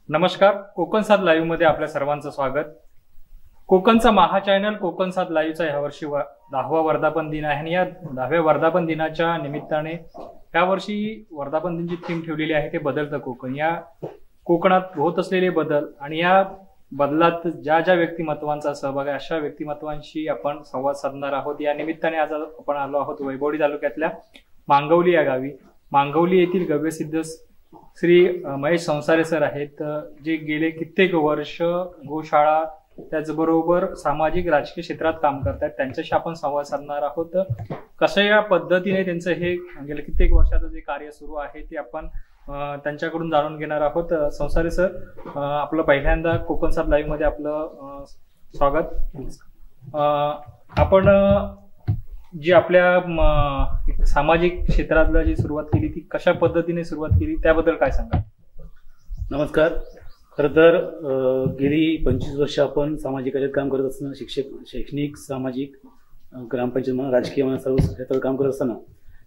नमस्कार, कोकण सात लाईव्ह मध्ये आपल्या सर्वांचं स्वागत। कोकणचा महा चॅनल कोकण सात लाईव्हचा यावर्षी 10वा वर्धापन दिन आहे आणि या 10व्या वर्धापन दिनाच्या निमित्ताने यावर्षी वर्धापन दिनाची थीम ठेवलेली आहे ते बदलतं कोकण। या कोकणात होत असलेले बदल आणि या बदलात ज्या ज्या व्यक्तिमत्वांचा सहभाग आहे अशा व्यक्तिमत्वांशी आपण संवाद साधणार आहोत। या निमित्ताने आज आपण आलो आहोत वैभववाडी तालुक्यातल्या मांगवली या गावी। मांगवली येथील गव्यसिद्ध श्री महेश संसारे सर आहेत, जे गेले कित्येक वर्ष गोशाळा त्याचबरोबर सामाजिक राजकीय क्षेत्रात काम करतात। त्यांच्याशी आपण संवाद साधणार आहोत। कसं या पद्धतीने त्यांचं हे गेल्या कित्येक वर्षाचं जे कार्य सुरू आहे ते आपण त्यांच्याकडून जाणून घेणार आहोत। संसारे सर, आपलं पहिल्यांदा कोकण सात लाईव्ह मध्ये आपलं स्वागत। आपण जी आपल्या सामाजिक क्षेत्रातला जी सुरुवात केली ती कशा पद्धतीने सुरुवात केली त्याबद्दल काय सांगा? नमस्कार। खरं तर गेली 25 वर्ष आपण सामाजिक कार्यात काम करत असताना शैक्षणिक, सामाजिक, ग्रामपंचायत म्हणा, राजकीय म्हणा, सर्व क्षेत्रात काम करत असताना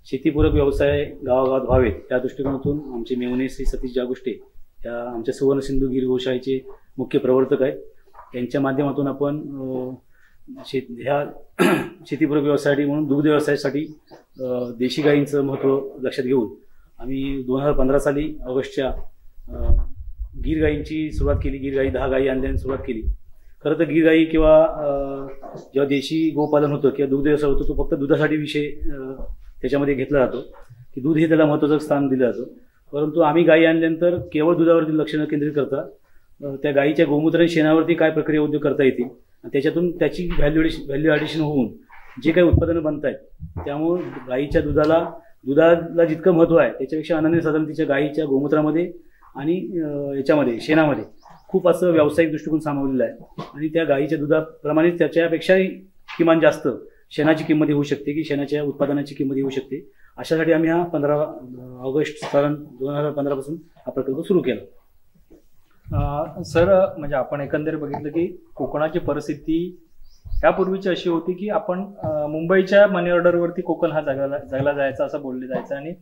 शेतीपूरक व्यवसाय गावागावात व्हावेत त्या दृष्टिकोनातून आमचे मेहुणे श्री सतीश जागुष्टे या आमच्या सुवर्णसिंधू गिर गोशाळेचे मुख्य प्रवर्तक आहेत। त्यांच्या माध्यमातून आपण ह्या शेतीपूरक व्यवसायासाठी म्हणून दुग्ध व्यवसायासाठी देशी गायींचं महत्त्व लक्षात घेऊन आम्ही 2015 साली ऑगस्टच्या गीर गायींची सुरुवात केली। गीर गायी 10 गायी आणल्याने सुरुवात केली। खरं तर गीर गायी किंवा जेव्हा देशी गोपालन होतं किंवा दुग्ध व्यवसाय होतो तो फक्त दुधासाठी विषय त्याच्यामध्ये घेतला जातो की दूध हे त्याला महत्त्वाचं स्थान दिलं जातं। परंतु आम्ही गायी आणल्यानंतर केवळ दुधावरती लक्ष न केंद्रित करता त्या गायीच्या गोमूत्र आणि शेणावरती काय प्रक्रिया उद्योग करता येतील त्याच्यातून त्याची व्हॅल्यू ॲडिशन होऊन जे काही उत्पादनं बनत आहेत त्यामुळे गायीच्या दुधाला जितकं महत्त्व आहे त्याच्यापेक्षा अनन्यसाधारण तिच्या गायीच्या गोमूत्रामध्ये आणि याच्यामध्ये शेणामध्ये खूप असं व्यावसायिक दृष्टिकोन सामावलेला आहे आणि त्या गायीच्या दुधाप्रमाणे त्याच्यापेक्षाही किमान जास्त शेणाची किंमत होऊ शकते की शेणाच्या उत्पादनाची किंमत होऊ शकते। अशासाठी आम्ही हा 15 ऑगस्ट 2015 पासून हा प्रकल्प सुरू केला। सर, म्हणजे आपण एकंदरीत बघितलं की कोकणाची परिस्थिती यापूर्वीची अशी होती की आपण मुंबईच्या मनी ऑर्डरवरती कोकण हा जगला जायचा असं बोलले जायचं आणि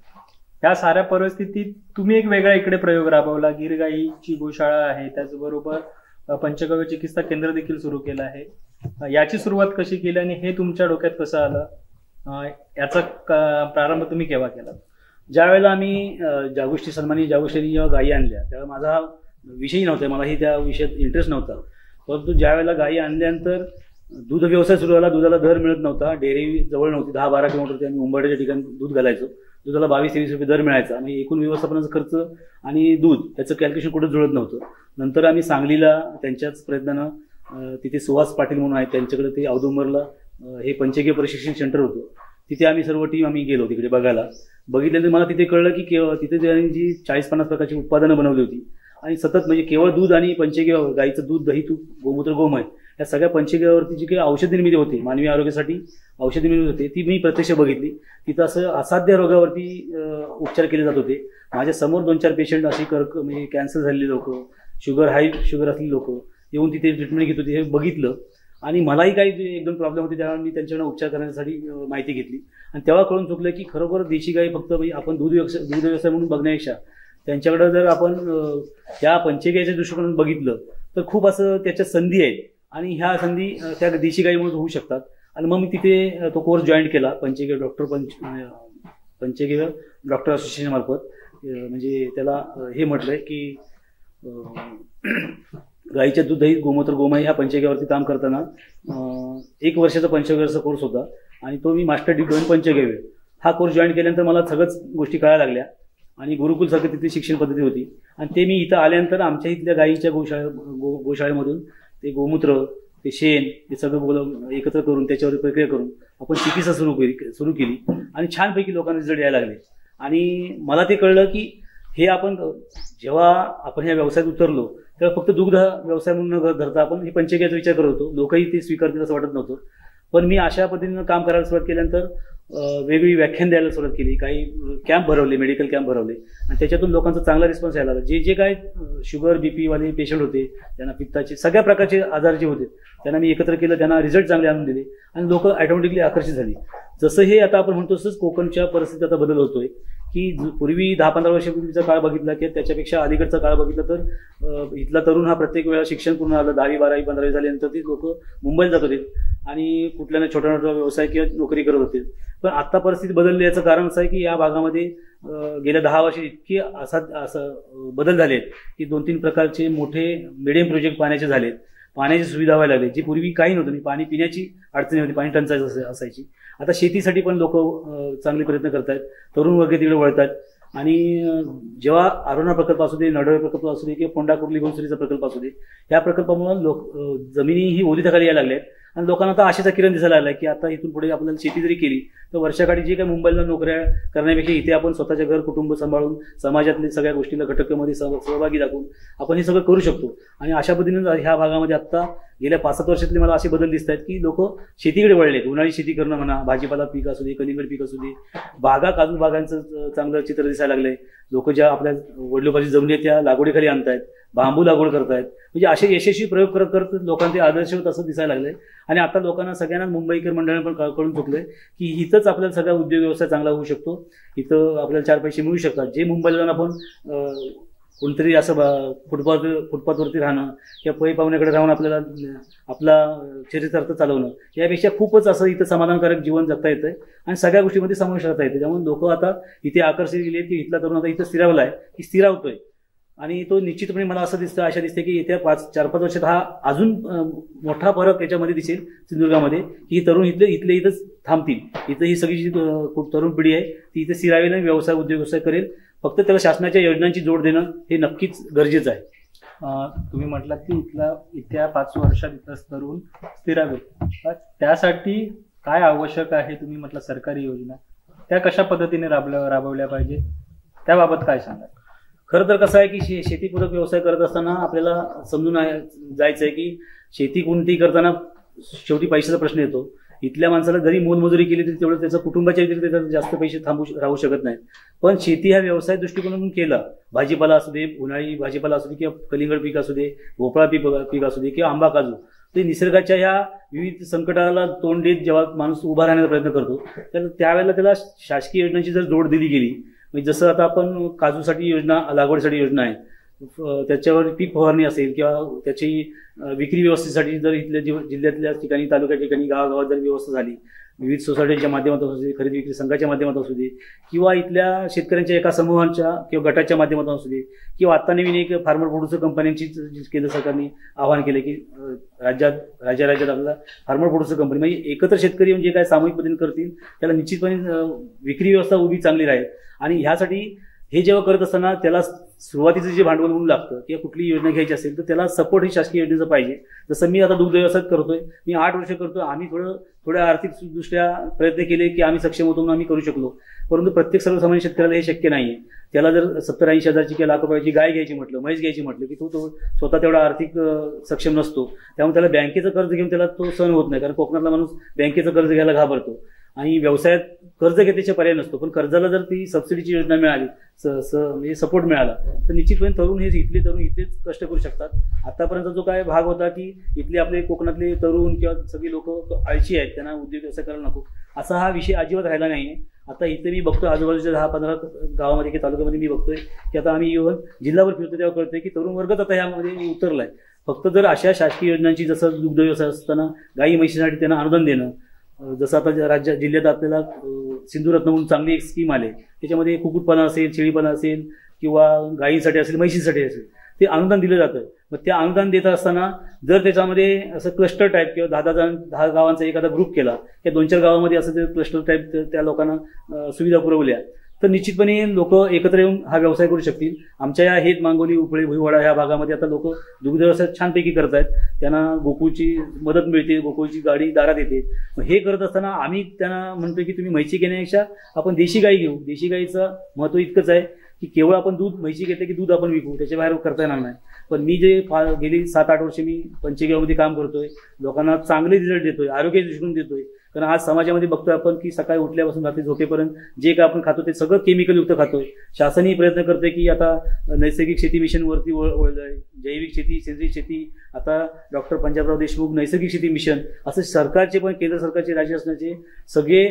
या साऱ्या परिस्थितीत तुम्ही एक वेगळा इकडे प्रयोग राबवला। गिरगाईची गोशाळा आहे, त्याचबरोबर पंचगव्य चिकित्सा केंद्र देखील सुरू केलं आहे। याची सुरुवात कशी केली आणि हे तुमच्या डोक्यात कसं आलं? याचा प्रारंभ तुम्ही केव्हा केला? ज्यावेळेला आम्ही सन्माननीय जागोष्टींनी जेव्हा गायी आणल्या त्यावेळेला माझा विषयही नव्हता, मलाही त्या विषयात इंटरेस्ट नव्हता। परंतु ज्यावेळेला गायी आणल्यानंतर दूध व्यवसाय सुरू झाला, दुधाला दर मिळत नव्हता, डेअरी जवळ नव्हती, 10-12 किलोमीटरवरती आम्ही उंबरठ्याच्या ठिकाणी दूध घालायचो, दुधाला 22-23 रुपये दर मिळायचा आणि एकूण व्यवस्थापनाचा खर्च आणि दूध याचं कॅल्क्युलेशन कुठं जुळत नव्हतं। नंतर आम्ही सांगलीला त्यांच्याच प्रयत्नानं तिथे सुहास पाटील म्हणून आहेत त्यांच्याकडे ते औदुंबरला हे पंचगव्य प्रशिक्षण सेंटर होतं, तिथे आम्ही सर्व टीम आम्ही गेलो तिकडे बघितल्यानंतर मला तिथे कळलं की तिथे त्यांनी जी 40-50 प्रकारची उत्पादनं बनवली होती आणि सतत म्हणजे केवळ दूध आणि पंचगव्य, गाईचं दूध, दही, तूप, गोमूत्र, गोमय या सगळ्या पंचगव्यावरती जी काही औषध निर्मिती होते, मानवी आरोग्यासाठी औषध निर्मिती होते ती मी प्रत्यक्ष बघितली। तिथं असं असाध्य रोगावरती उपचार केले जात होते। माझ्या समोर 2-4 पेशंट अशी म्हणजे कॅन्सर झालेले लोक, हाय शुगर असलेली लोक येऊन तिथे ट्रीटमेंट घेत होते, हे बघितलं आणि मलाही काही 1-2 प्रॉब्लेम होते त्यावेळेला मी त्यांच्याकडे उपचार करण्यासाठी माहिती घेतली आणि तेव्हा कळून चुकलं की खरोखर देशी गाई फक्त आपण दूध व्यवसाय म्हणून बघण्यापेक्षा त्यांच्याकडे जर आपण त्या पंचगव्याच्या दृष्टिकोनातून बघितलं तर खूप असं त्याच्यात संधी आहे आणि ह्या संधी त्या देशी गाईमुळे होऊ शकतात। आणि मग मी तिथे तो कोर्स जॉईन केला पंचगव्य डॉक्टर असोसिएशन मार्फत। म्हणजे त्याला हे म्हटलंय की गाईच्या दूध, दही, गोमूत्र, गोमय ह्या पंचगव्यावरती काम करताना 1 वर्षाचा पंचगव्याचा कोर्स होता आणि तो मी मास्टर डिप्लोमा पंचगव्य हा कोर्स जॉईन केल्यानंतर मला सगळ्याच गोष्टी कळायला लागल्या आणि गुरुकुलसारखी तिथे शिक्षण पद्धती होती आणि ते मी इथं आल्यानंतर आमच्या इथल्या गायीच्या गोशाळेमधून ते गोमूत्र, ते शेण, ते सगळं एकत्र करून त्याच्यावर प्रक्रिया करून आपण चिकित्सा सुरू केली आणि छानपैकी लोकांना रिझल्ट यायला लागले। आणि मला ते कळलं की हे आपण जेव्हा आपण ह्या व्यवसायात उतरलो तेव्हा फक्त दुग्ध व्यवसाय म्हणून न धरता आपण हे पंचगव्याचा विचार करत होतो, लोकही ते स्वीकारतील असं वाटत नव्हतं। पण मी अशा पद्धतीनं काम करायला सुरुवात केल्यानंतर वेगवेगळी व्याख्यान द्यायला सुरुवात केली, काही कॅम्प भरवले, मेडिकल कॅम्प भरवले आणि त्याच्यातून लोकांचा चांगला रिस्पॉन्स यायला लागला। जे काय शुगर, BP वाले पेशंट होते, त्यांना पित्ताचे सगळ्या प्रकारचे आजार जे होते त्यांना मी एकत्र केलं, त्यांना रिझल्ट चांगले आणून दिले आणि लोक ऑटोमॅटिकली आकर्षित झाली। जसं हे आता आपण म्हणतो तसंच कोकणच्या परिस्थितीत आता बदल होतोय की पूर्वी 10-15 वर्षापूर्वीचा काळ बघितला की त्याच्यापेक्षा अलीकडचा काळ बघितला तर इथला तरुण हा प्रत्येक वेळा शिक्षण पूर्ण झालं 10वी 12वी 15वी झाल्यानंतर ती लोक मुंबईला जात होते आणि कुठल्या छोटा मोठा व्यवसाय किंवा नोकरी करत होते. पण आता परिस्थिती बदलली याचं कारण असं आहे की या भागामध्ये गेल्या 10 वर्षात इतकी असं बदल झालेत की 2-3 प्रकारचे मोठे मिडियम प्रोजेक्ट पाण्याचे झालेत. पाण्याची सुविधा व्हायला लागली जी पूर्वी काही नव्हती. पाणी पिण्याची अडचणी होती, पाणी टंचाई असायची. आता शेतीसाठी पण लोक चांगले प्रयत्न करतायत, तरुण वर्ग तिकडे वळतात. आणि जेव्हा अरुणा प्रकल्प असू दे, नडवे प्रकल्प असू दे किंवा फोंडा कुर्ली घोंसरीचा प्रकल्प असू दे, या प्रकल्पामुळे जमिनी ही ओलिताखाली यायला लागल्या आहेत. आणि लोकांना आता आशेचा किरण दिसायला लागला की आता इथून पुढे आपल्याला शेती जरी केली तर वर्षाकाठी जे काही मुंबईला नोकऱ्या करण्यापेक्षा इथे आपण स्वतःच्या घर कुटुंब सांभाळून समाजातल्या सगळ्या गोष्टीला घटकामध्ये सहभागी दाखवून आपण हे सगळं करू शकतो. आणि अशा पद्धतीने ह्या भागामध्ये आता गेल्या 5-7 वर्षातले मला असे बदल दिसत आहेत की लोक शेतीकडे वळलेत. उन्हाळी शेती करणं म्हणा, भाजीपाला पीक असू दे, कलिंगड पीक असू दे, बागा काजू बागांचं चांगलं चित्र दिसायला लागलंय. लोक ज्या आपल्या वडिलोपार्जित जमिनी आहेत त्या लागवडीखाली आणतायत, बांबू लागवड करतायत. म्हणजे असे यशस्वी प्रयोग करत करत लोकांचे आदर्श होत असं दिसायला लागलंय. आणि आता लोकांना सगळ्यांना मुंबईकर मंडळाने पण कळून चुकलंय की इथंच आपल्याला सगळा उद्योग व्यवसाय चांगला होऊ शकतो, इथं आपल्याला 4 पैसे मिळू शकतात. जे मुंबईला जाऊन आपण कोणतरी असं फुटपाथवरती राहणं किंवा पै पाहुण्याकडे राहून आपल्याला आपला चरितार्थ चालवणं यापेक्षा खूपच असं इथं समाधानकारक जीवन जगता येतंय आणि सगळ्या गोष्टीमध्ये समावेश राहता येते. त्यामुळे लोक आता इथे आकर्षित गेले की इथला तरुण आता इथं स्थिरावलाय की स्थिरावतोय. आणि तो निश्चितपणे मला असं दिसतं, आशा दिसते की येत्या 4-5 वर्षात हा अजून मोठा फरक याच्यामध्ये दिसेल सिंधुदुर्गामध्ये की तरुण इथंच थांबतील. इथं ही सगळी जी तरुण पिढी आहे ती इथे स्थिरावेल आणि उद्योग व्यवसाय करेल. फक्त त्याला शासनाच्या योजनांची जोड देणं हे नक्कीच गरजेचं आहे. तुम्ही म्हटलात की येत्या 5 वर्षात इथं तरुण स्थिरावेल, त्यासाठी काय आवश्यक आहे? तुम्ही म्हटलं सरकारी योजना त्या कशा पद्धतीने राबवल्या पाहिजे, त्याबाबत काय सांगा? खरं तर कसं आहे की शेतीपूरक व्यवसाय करत असताना आपल्याला समजून जायचं आहे की शेती कोणतीही करताना शेवटी पैशाचा प्रश्न येतो. इथल्या माणसाला जरी मोलमजुरी केली तरी तेवढं त्याचं कुटुंबाच्या व्यतिरिक्त त्याचं जास्त पैसे राहू शकत नाहीत. पण शेती हा व्यवसाय दृष्टिकोनातून केला, भाजीपाला असू दे, उन्हाळी भाजीपाला असू दे किंवा कलिंगड पीक असू दे, भोपळा पीक असू दे किंवा आंबा काजू, ते निसर्गाच्या ह्या विविध संकटाला तोंड देत जेव्हा माणूस उभा राहण्याचा प्रयत्न करतो तर त्यावेळेला त्याला शासकीय योजनांची जर जोड दिली गेली, म्हणजे जसं आता आपण काजूसाठी योजना, लागवडीसाठी योजना आहे, त्याच्यावर पीक फवारणी असेल किंवा त्याची विक्री व्यवस्थेसाठी जर इथल्या जिल्ह्यातल्या ठिकाणी, तालुक्याच्या ठिकाणी, गावागावात जर व्यवस्था झाली, विविध सोसायटीच्या माध्यमातून असू दे, खरेदी विक्री संघाच्या माध्यमातून असू दे किंवा इथल्या शेतकऱ्यांच्या एका समूहांच्या किंवा गटाच्या माध्यमातून असू दे किंवा आता नवीन एक फार्मर प्रोड्युसर कंपन्यांची केंद्र सरकारने आवाहन केले की राज्यात आपल्याला फार्मर प्रोड्युसर कंपनी म्हणजे एकत्र शेतकरी म्हणजे काय सामूहिक पद्धतीने करतील त्याला निश्चितपणे विक्री व्यवस्था उभी चांगली राहील. आणि ह्यासाठी हे जेव्हा करत असताना त्याला सुरुवातीचं जे भांडवल म्हणून लागतं किंवा कुठली योजना घ्यायची असेल तर त्याला सपोर्ट ही शासकीय योजनेचा पाहिजे. जसं मी आता दुग्ध व्यवसाय करतोय, मी 8 वर्ष करतोय. आम्ही थोड्या आर्थिक दृष्ट्या प्रयत्न केले की आम्ही सक्षम होतो म्हणून आम्ही करू शकलो. परंतु प्रत्येक सर्वसामान्य शेतकऱ्याला हे शक्य नाहीये. त्याला जर 70-80 हजारची किंवा लाख रुपयाची गाय घ्यायची म्हटलं, म्हैस घ्यायची म्हटलं की तो स्वतः तेवढा आर्थिक सक्षम नसतो. त्यामुळे त्याला बँकेचं कर्ज घेऊन त्याला तो सहन होत नाही, कारण कोकणातला माणूस बँकेचं कर्ज घ्यायला घाबरतो आणि व्यवसायात कर्ज घेण्याचा पर्याय नसतो. पण कर्जाला जर ती सबसिडीची योजना मिळाली, म्हणजे सपोर्ट मिळाला तर निश्चितपणे तरुण इथले तरुण इथेच कष्ट करू शकतात. आतापर्यंत जो काय भाग होता की इथले आपले कोकणातले तरुण किंवा सगळी लोक आळशी आहेत, त्यांना उद्योग व्यवसाय करायला नको, असा हा विषय अजिबात राहिला नाहीये. आता इथे मी बघतोय आजूबाजूच्या 10-15 गावामध्ये किंवा तालुक्यामध्ये मी बघतोय की आता आम्ही इव्हन जिल्हावर फिरतो तेव्हा कळतोय की तरुण वर्गच आता ह्यामध्ये उतरलाय. फक्त जर अशा शासकीय योजनांची, जसं दुग्ध व्यवसाय असताना गाई म्हशीसाठी त्यांना अनुदान देणं, जसं आता जिल्ह्यात आपल्याला सिंधुरत्न म्हणून चांगली एक स्कीम आली, त्याच्यामध्ये कुक्कुटपालन असेल, शेळीपालन असेल किंवा गायींसाठी असेल, म्हशीसाठी असेल, ते अनुदान दिलं जातं. मग ते अनुदान देत असताना जर त्याच्यामध्ये असं क्लस्टर टाईप किंवा 10 गावांचा एखादा ग्रुप केला किंवा 2-4 गावामध्ये असं ते क्लस्टर टाईप त्या लोकांना सुविधा पुरवल्या तर निश्चितपणे लोक एकत्र येऊन हा व्यवसाय करू शकतील. आमच्या या हेत, मांगोली, उपळे, भुईवाडा ह्या भागामध्ये आता लोक दुग्ध व्यवसाय छानपैकी करत आहेत. त्यांना गोकुळची मदत मिळते, गोकुळची गाडी दारात येते. हे करत असताना आम्ही त्यांना म्हणतोय की तुम्ही म्हैशी घेण्यापेक्षा आपण देशी गाई घेऊ. देशी गाईचं महत्व इतकंच आहे की केवळ आपण दूध म्हैशी घेतलं की दूध आपण विकू, त्याच्या बाहेर करता येणार नाही. पण मी जे गेली 7-8 वर्षे मी पंचगव्यामध्ये काम करतोय, लोकांना चांगले रिझल्ट देतोय, आरोग्य दृष्टीने देतोय. कारण आज समाजामध्ये बघतोय आपण की सकाळी उठल्यापासून रात्री झोपेपर्यंत जे काय आपण खातो ते सगळं केमिकलयुक्त खातोय. शासनही प्रयत्न करतोय की आता नैसर्गिक शेती मिशनवरती वळलंय, जैविक शेती, सेंद्रिय शेती, आता डॉक्टर पंजाबराव देशमुख नैसर्गिक शेती मिशन, असं सरकारचे पण केंद्र सरकारचे, राज्य शासनाचे सगळे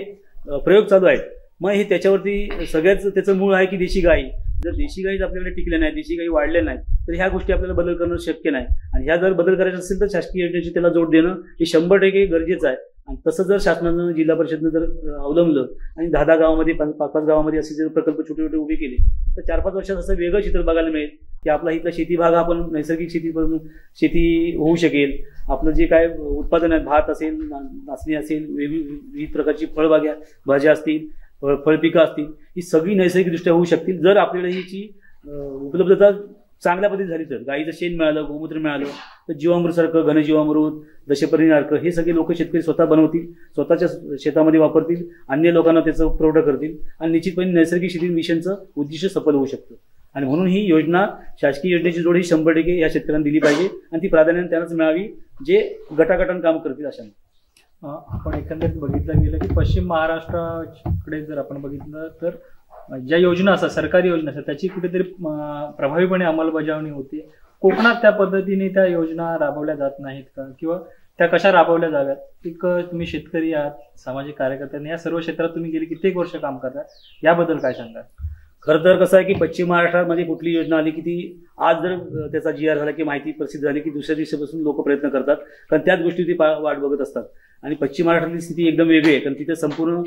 प्रयोग चालू आहेत मग हे त्याच्यावरती सगळ्याच त्याचं मूळ आहे की देशी गाई. जर देशी गाईच आपल्याकडे टिकल्या नाही, देशी गाई वाढल्या नाही, तर ह्या गोष्टी आपल्याला बदल करणं शक्य नाही. आणि ह्या जर बदल करायचे असेल तर शासकीय योजनेची त्याला जोड देणं हे 100% गरजेचं आहे. आणि तसं जर शासनानं जिल्हा परिषदनं जर अवलंबलं आणि 10-10 गावामध्ये 5-5 गावामध्ये असे जर प्रकल्प छोटे छोटे उभे केले तर 4-5 वर्षात असं वेगळं चित्र बघायला मिळेल की आपला इथला शेती भाग आपण नैसर्गिक शेती होऊ शकेल. आपलं जे काय उत्पादन आहे, भात असेल, नाचणी असेल, विविध प्रकारची फळबाग्या भाज्या असतील, फळपिकं असतील, ही सगळी नैसर्गिकदृष्ट्या होऊ शकतील जर आपल्याला हिची उपलब्धता चांगल्या पद्धतीने झाली तर. गाईचं शेण मिळालं, गोमूत्र मिळालं तर जीवामृतसारखं, घनजीवामृत, दशपर्णीसारखं हे सगळे लोक शेतकरी स्वतः बनवतील, स्वतःच्या शेतामध्ये वापरतील, अन्य लोकांना त्याचा पुरवठा करतील आणि निश्चितपणे नैसर्गिक शेती मिशनचं उद्दिष्ट सफल होऊ शकतं. आणि म्हणून ही योजना, शासकीय योजनेची जोड ही 100% या शेतकऱ्यांना दिली पाहिजे आणि ती प्राधान्याने त्यांनाच मिळावी जे गटागटानं काम करतील. अशा आपण एकंदरीत बघितलं गेलं की पश्चिम महाराष्ट्राकडे जर आपण बघितलं तर ज्या योजना असतात, सरकारी योजना असतात, त्याची कुठेतरी प्रभावीपणे अंमलबजावणी होते. कोकणात त्या पद्धतीने त्या योजना राबवल्या जात नाहीत का, किंवा त्या कशा राबवल्या जाव्यात? एक तुम्ही शेतकरी आहात, सामाजिक कार्यकर्त्यांनी या सर्व क्षेत्रात तुम्ही गेली कित्येक वर्ष काम करता, याबद्दल काय सांगा? खरं तर कसं आहे की पश्चिम महाराष्ट्रामध्ये कुठली योजना आली की ती आज जर त्याचा GR झाला की माहिती प्रसिद्ध झाली की दुसऱ्या दिवसापासून लोक प्रयत्न करतात, कारण त्याच गोष्टी ती वाट बघत असतात. आणि पश्चिम महाराष्ट्रातली स्थिती एकदम वेगळी आहे, कारण तिथे संपूर्ण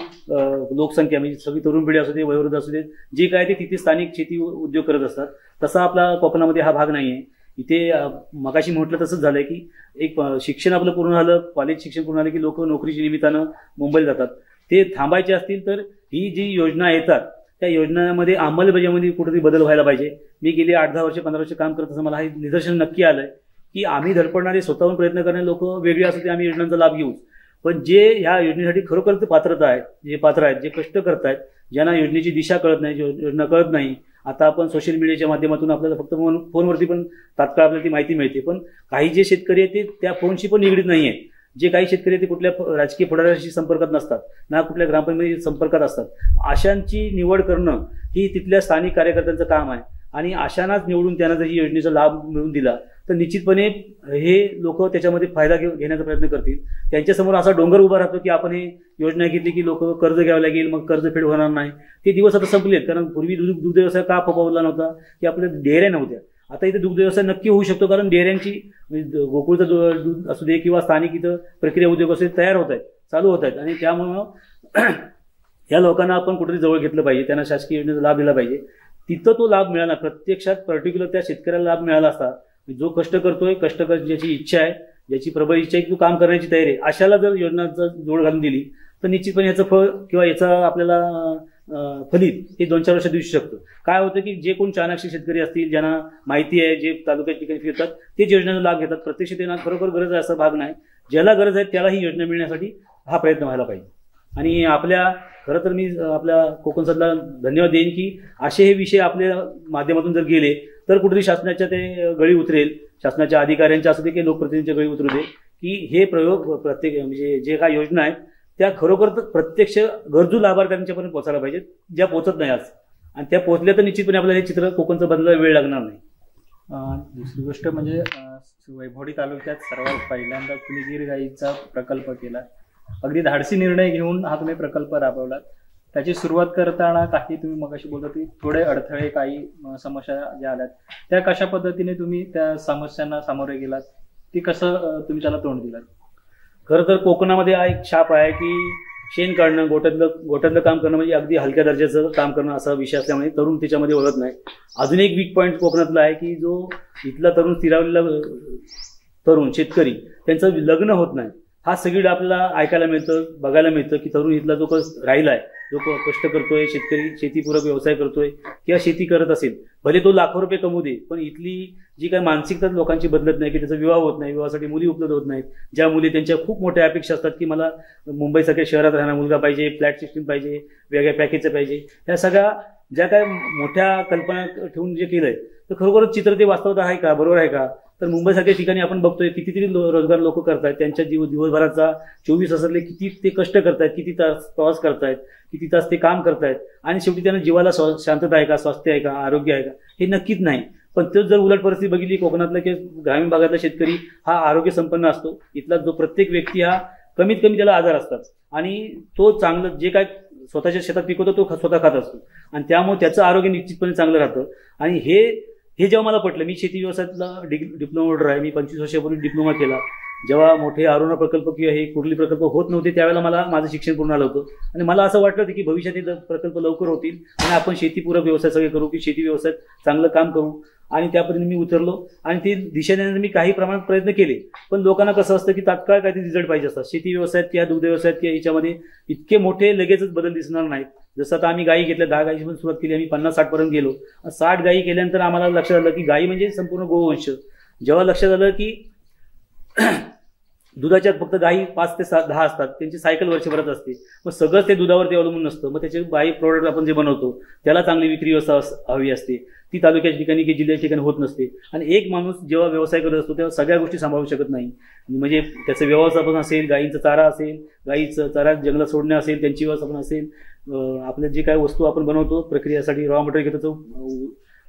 लोकसंख्या म्हणजे सगळी तरुण पिढी असू दे, वयोवृद्ध असू दे, जे काय ते तिथे स्थानिक शेती उद्योग करत असतात. तसा आपला कोकणामध्ये हा भाग नाही आहे. इथे मगाशी म्हटलं तसंच झालंय की एक शिक्षण आपलं पूर्ण झालं, कॉलेज शिक्षण पूर्ण झालं की लोक नोकरीच्या निमित्तानं मुंबईला जातात. ते थांबायचे असतील तर ही जी योजना येतात त्या योजनांमध्ये अंमलबजावणीमध्ये कुठेतरी बदल व्हायला पाहिजे. मी गेली 8-10 वर्ष 15 वर्ष काम करत असं मला हे निदर्शन नक्की आलंय की आम्ही धडपडणारे, स्वतःहून प्रयत्न करणारे लोक वेगळे असू ते आम्ही योजनांचा लाभ घेऊ, पण जे ह्या योजनेसाठी खरोखर पात्रता आहेत, जे पात्र आहेत, जे कष्ट करतायत, ज्यांना योजनेची दिशा कळत नाही, योजना कळत नाही. आता आपण सोशल मीडियाच्या माध्यमातून आपल्याला फक्त फोनवरती पण तात्काळ आपल्याला ती माहिती मिळते, पण काही जे शेतकरी आहेत ते त्या फोनशी पण निगडीत नाही आहेत. जे काही शेतकरी ते कुठल्या राजकीय पुढाऱ्याशी संपर्कात नसतात, ना कुठल्या ग्रामपंचायती संपर्कात असतात, अशांची निवड करणं ही तिथल्या स्थानिक कार्यकर्त्यांचं काम आहे. आणि अशांनाच निवडून त्यांना जर ही योजनेचा लाभ मिळवून दिला तर निश्चितपणे हे लोक त्याच्यामध्ये फायदा घेण्याचा प्रयत्न करतील. त्यांच्यासमोर असा डोंगर उभा राहतो की आपण हे योजना घेतली की लोक कर्ज घ्यावं लागेल, मग कर्ज फेड होणार नाही. ते दिवस आता संपलेत, कारण पूर्वी दुग्ध व्यवसाय का फोफावला नव्हता की आपल्या डेअऱ्या नव्हत्या. आता इथे दुग्ध व्यवसाय नक्की होऊ शकतो, कारण डेअऱ्यांची गोकुळचं दूध असू दे किंवा स्थानिक इथं प्रक्रिया उद्योग असू दे तयार होत आहेत, चालू होत आहेत. आणि त्यामुळं या लोकांना आपण कुठेतरी जवळ घेतलं पाहिजे, त्यांना शासकीय योजनेचा लाभ दिला पाहिजे. तिथं तो लाभ मिळाला, प्रत्यक्षात पर्टिक्युलर त्या शेतकऱ्याला लाभ मिळाला असता. जो कष्ट करतोय, कष्ट ज्याची इच्छा आहे, ज्याची प्रबळ इच्छा आहे की तू काम करण्याची तयारी आहे, अशाला जर योजनांचा जोड घालून दिली तर निश्चितपणे याचं फळ किंवा याचा आपल्याला फलित हे 2-4 वर्षात दिसू शकतं. काय होतं की जे कोण चाणाक्षी शेतकरी असतील, ज्यांना माहिती आहे, जे तालुक्याच्या ठिकाणी फिरतात, तेच योजनेचा लाभ घेतात. प्रत्यक्ष त्यांना खरोखर गरज आहे असा भाग नाही. ज्याला गरज आहे त्याला ही योजना मिळण्यासाठी हा प्रयत्न व्हायला पाहिजे. आणि खरं तर मी आपल्या कोकण सादला धन्यवाद देईन की असे हे विषय आपल्या माध्यमातून जर गेले तर कुठेतरी शासनाच्या ते गळी उतरेल, शासनाच्या अधिकाऱ्यांच्या असू दे की लोकप्रतिनिधींच्या गळी उतरू दे की हे प्रयोग प्रत्येक म्हणजे जे काही योजना आहेत त्या खरोखर प्रत्यक्ष गरजू लाभार्थ्यांच्यापर्यंत पोहोचायला पाहिजेत, ज्या पोहोचत नाही आज. आणि त्या पोहोचल्या तर निश्चितपणे आपल्याला हे चित्र कोकणचं बदलायला वेळ लागणार नाही. दुसरी गोष्ट म्हणजे वैभववाडी तालुक्यात सर्वात पहिल्यांदा तुम्ही गीर गाईचा प्रकल्प केला. अगदी धाडसी निर्णय घेऊन हा तुम्ही प्रकल्प राबवलात. त्याची सुरुवात करताना काही तुम्ही मगाशी बोलत की थोडे अडथळे, काही समस्या ज्या आल्यात त्या कशा पद्धतीने तुम्ही त्या समस्यांना सामोरे गेलात, ती कसं तुम्ही त्याला तोंड दिलात? खरं तर कोकणामध्ये हा एक छाप आहे की शेण काढणं, गोठ्यातलं काम करणं म्हणजे अगदी हलक्या दर्जाचं काम करणं असा विषय असल्यामुळे तरुण त्याच्यामध्ये ओळख नाही. अजून एक वीक पॉईंट कोकणातला आहे की जो इथला तरुण, स्थिरावलेला तरुण शेतकरी, त्यांचं लग्न होत नाही. हा सगळं आपल्याला ऐकायला मिळतं, बघायला मिळतं की तरुण इथला जो राहिलाय, जो कष्ट करतोय, शेतकरी शेतीपूरक व्यवसाय करतोय किंवा शेती करत असेल, भले तो लाखो रुपये कमवू दे, पण इथली जी काही मानसिकता लोकांची बदलत नाही की त्याचा विवाह होत नाही, विवाहासाठी मुली उपलब्ध होत नाहीत. ज्या मुली त्यांच्या खूप मोठ्या अपेक्षा असतात की मला मुंबईसारख्या शहरात राहणारा मुलगा पाहिजे, फ्लॅट सिस्टीम पाहिजे, वेगळ्या पॅकेजचं पाहिजे, ह्या सगळ्या ज्या काय मोठ्या कल्पना ठेवून जे केलंय तर खरोखरच चित्र ते वास्तवत आहे का, बरोबर आहे का? तर मुंबईसारख्या ठिकाणी आपण बघतोय कितीतरी रोजगार लोक करतायत, त्यांच्या दिवसभराचा 24 तासातले किती ते कष्ट करतायत, किती तास प्रवास करतायत, किती तास ते काम करतायत, आणि शेवटी त्यांना जीवाला शांतता आहे का, स्वास्थ्य आहे का, आरोग्य आहे का, हे नक्कीच नाही. पण तो जर उलट परिस्थिती बघितली कोकणातला किंवा ग्रामीण भागातला शेतकरी हा आरोग्य संपन्न असतो. इथला जो प्रत्येक व्यक्ती हा कमीत कमी त्याला आजार असतात आणि तो चांगलं जे काय स्वतःच्या शेतात पिकवतो तो स्वतः खात असतो आणि त्यामुळे त्याचं आरोग्य निश्चितपणे चांगलं राहतं. आणि हे जेव्हा मला पटलं, मी शेती व्यवसायातला डिप्लोमा होल्डर आहे, मी 25 वर्षापूर्वी डिप्लोमा केला. जेव्हा मोठे अरुणा प्रकल्प किंवा हे कुर्ली प्रकल्प होत नव्हते त्यावेळेला मला माझं शिक्षण पूर्ण आलं होतं आणि मला असं वाटलं होतं की भविष्यात हे प्रकल्प लवकर होतील आणि आपण शेतीपूरक व्यवसाय सगळे करू, की शेती व्यवसायात चांगलं काम करू. आणि त्या पद्धतीने मी उतरलो आणि ती दिशा देण्याचे मी काही प्रमाणात प्रयत्न केले. पण लोकांना कसं असतं की तात्काळ काहीतरी रिझल्ट पाहिजे असतात. शेती व्यवसायात किंवा दुग्ध व्यवसायात किंवा याच्यामध्ये इतके मोठे लगेचच बदल दिसणार नाहीत. जसं आता आम्ही गायी घेतल्या, 10 गायीची पण सुरुवात केली, आम्ही 50-60 पर्यंत गेलो. 60 गायी केल्यानंतर आम्हाला लक्षात आलं की गायी म्हणजे संपूर्ण गोवंश. जेव्हा लक्षात आलं की दुधाच्यात फक्त गायी 5 ते 10 असतात, त्यांची सायकल वर्षभरात असते, मग सगळंच ते दुधावरती अवलंबून नसतं. मग त्याचे बाई प्रोडक्ट आपण जे बनवतो त्याला चांगली विक्री व्यवस्था हवी असते, ती तालुक्याच्या ठिकाणी की जिल्ह्याच्या ठिकाणी होत नसते. आणि एक माणूस जेव्हा व्यवसाय करत असतो तेव्हा सगळ्या गोष्टी सांभाळू शकत नाही. म्हणजे त्याचं व्यवस्थापन असेल, गायींचा चारा असेल, गायीचं चारा जंगलात सोडणं असेल, त्यांची व्यवस्थापन असेल, आपल्या जे काही वस्तू आपण बनवतो प्रक्रियेसाठी रॉ मटेरियल घेतो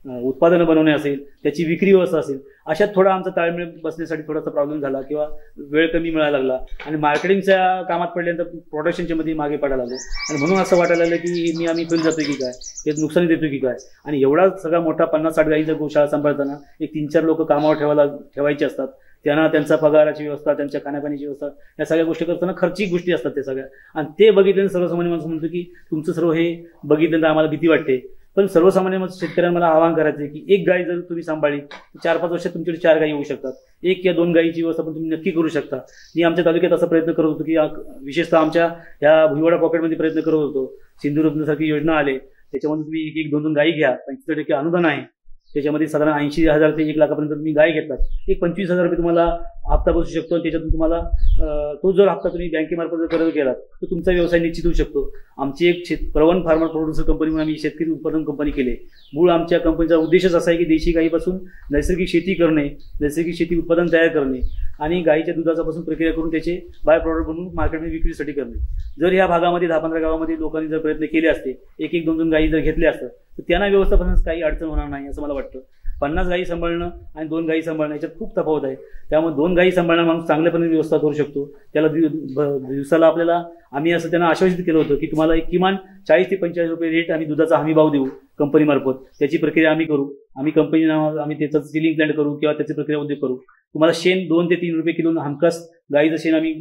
उत्पादनं बनवणे असेल, त्याची विक्री व्यवस्था असेल, अशात थोडा आमचा ताळमेळ बसण्यासाठी थोडासा प्रॉब्लेम झाला किंवा वेळ कमी मिळायला लागला आणि मार्केटिंगच्या कामात पडल्यानंतर प्रोडक्शनच्या मध्ये मागे पडायला लागलो. आणि म्हणून असं वाटायला लागलं की आम्ही फेल जातोय की काय, हे नुकसान देतोय की काय. आणि एवढा सगळा मोठा 50-60 गायीचा गोशाळा सांभाळताना एक 3-4 लोक कामावर ठेवायचे असतात. त्यांना त्यांचा पगाराची व्यवस्था, त्यांच्या खाण्यापाण्याची व्यवस्था, या सगळ्या गोष्टी करताना खर्चिक गोष्टी असतात त्या सगळ्या. आणि ते बघितल्यानंतर सर्वसामान्य माणूस म्हणतो की तुमचं सर्व हे बघितल्यानंतर आम्हाला भीती वाटते. पण सर्वसामान्य शेतकऱ्यांना मला आवाहन करायचं की एक गाय जर तुम्ही सांभाळली 4-5 वर्षात तुमच्याकडे 4 गायी होऊ शकतात. 1 या 2 गायीची व्यवस्था पण तुम्ही नक्की करू शकता. मी आमच्या तालुक्यात असा प्रयत्न करत होतो की विशेषतः आमच्या ह्या भुईवाडा पॉकेटमध्ये प्रयत्न करत होतो. सिंधुरत्नसारखी योजना आले, त्याच्यामध्ये तुम्ही 1-2 गायी घ्या, 75% अनुदान आहे, त्याच्यामध्ये साधारण 80,000 ते 1 लाखापर्यंत तुम्ही गाय घेतात, एक 25,000 रुपये तुम्हाला हप्ता बसू शकतो. त्याच्यातून तुम्हाला तो जर हप्ता तुम्ही बँकेमार्फत जर कर्ज केलात तर तुमचा व्यवसाय निश्चित होऊ शकतो. आमची एक प्रवन फार्मर प्रोड्युसर कंपनी म्हणून आम्ही शेतकरी उत्पादन कंपनी केली. मूळ आमच्या कंपनीचा उद्देशच असा आहे की देशी गायीपासून नैसर्गिक शेती करणे, नैसर्गिक शेती उत्पादन तयार करणे आणि गायीच्या दुधापासून प्रक्रिया करून त्याचे बाय प्रॉडक्ट बनवून मार्केटमध्ये विक्रीसाठी करणे. जर ह्या भागामध्ये 10-15 गावामध्ये लोकांनी जर प्रयत्न केले असते, 1-2 गायी जर घेतले असतात तर त्यांना व्यवस्थापनास काही अडचण होणार नाही असं मला वाटतं. 50 गायी सांभाळणं आणि 2 गायी सांभाळणं याच्यात खूप तफावत आहे. त्यामुळे 2 गायी सांभाळणं माणूस चांगल्यापणे व्यवस्था करू शकतो. त्याला दिवसाला आपल्याला आम्ही असं त्यांना आश्वासित केलं होतं की तुम्हाला एक किमान 40 ते 45 रुपये रेट आम्ही दुधाचा हमी भाव देऊ कंपनीमार्फत. त्याची प्रक्रिया आम्ही करू, आम्ही कंपनी नावावर आम्ही त्याचं सिलिंग प्लांट करू किंवा त्याची प्रक्रिया उद्योग करू. तुम्हाला शेण 2 ते 3 रुपये किलो हमखास गायीचं शेण आम्ही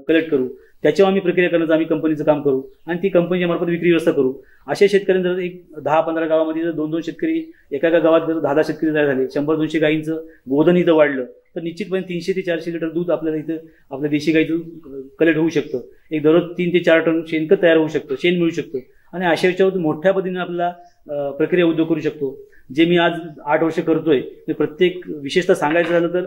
कलेक्ट करू, त्याच्यावर आम्ही प्रक्रिया करण्याचं आम्ही कंपनीचं काम करू आणि ती कंपनीच्या मार्फत विक्री व्यवस्था करू. अशा शेतकऱ्यांनी जर एक 10-15 गावामध्ये जर 2-2 शेतकरी एका गावात जर 10-10 शेतकरी तयार झाले, 100-200 गायींचं गोधन इथं वाढलं तर निश्चितपणे 300 ते 400 लिटर दूध आपल्याला इथं आपल्या देशी गायीचं कलेक्ट होऊ शकतं. एक दररोज 3 ते 4 टन शेणखत तयार होऊ शकतं, शेण मिळू शकतं आणि अशा याच्यावर मोठ्या पद्धतीने आपल्याला प्रक्रिया उद्योग करू शकतो. जे मी आज 8 वर्ष करतोय ते प्रत्येक विशेषतः सांगायचं झालं तर